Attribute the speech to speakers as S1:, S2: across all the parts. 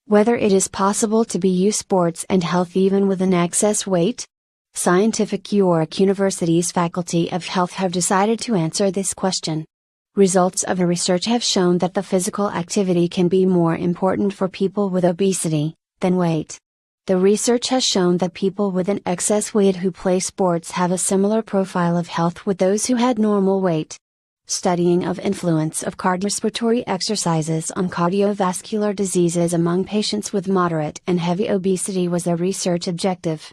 S1: Whether it is possible to be use sports and health even with an excess weight? Scientific York University's Faculty of Health have decided to answer this question. Results of a research have shown that the physical activity can be more important for people with obesity than weight. The research has shown that people with an excess weight who play sports have a similar profile of health with those who had normal weight. Studying of influence of cardiorespiratory exercises on cardiovascular diseases among patients with moderate and heavy obesity was a research objective.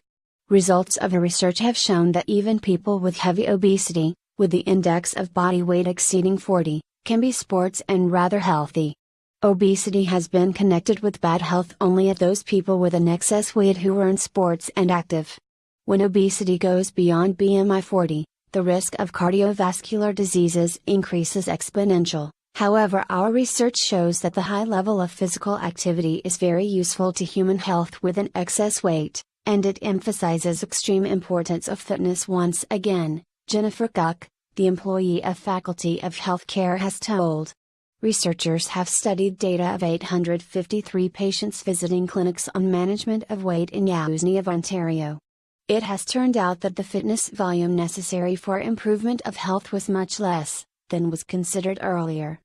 S1: Results of a research have shown that even people with heavy obesity, with the index of body weight exceeding 40, can be sports and rather healthy. Obesity has been connected with bad health only at those people with an excess weight who are in sports and active. When obesity goes beyond BMI 40, the risk of cardiovascular diseases increases exponential. However, our research shows that the high level of physical activity is very useful to human health with an excess weight, and it emphasizes extreme importance of fitness once again, Jennifer Cook, the employee of Faculty of Healthcare has told. Researchers have studied data of 853 patients visiting clinics on management of weight in Yuzhny of Ontario. It has turned out that the fitness volume necessary for improvement of health was much less than was considered earlier.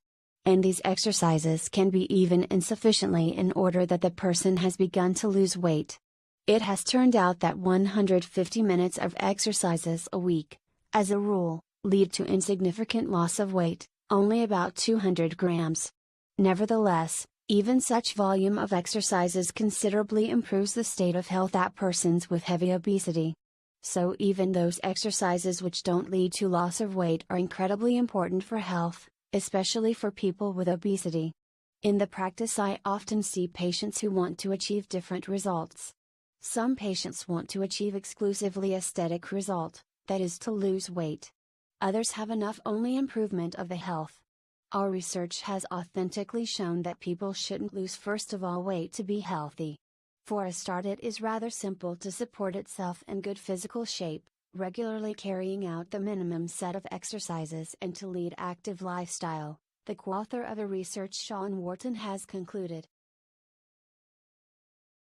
S1: And these exercises can be even insufficiently in order that the person has begun to lose weight. It has turned out that 150 minutes of exercises a week, as a rule, lead to insignificant loss of weight, only about 200 grams. Nevertheless, even such volume of exercises considerably improves the state of health at persons with heavy obesity. So even those exercises which don't lead to loss of weight are incredibly important for health, especially for people with obesity. In the practice, I often see patients who want to achieve different results. Some patients want to achieve exclusively aesthetic result, that is to lose weight. Others have enough only improvement of the health. Our research has authentically shown that people shouldn't lose first of all weight to be healthy. For a start, it is rather simple to support itself in good physical shape, regularly carrying out the minimum set of exercises and to lead active lifestyle, the co-author of a research Shaw and Wharton has concluded.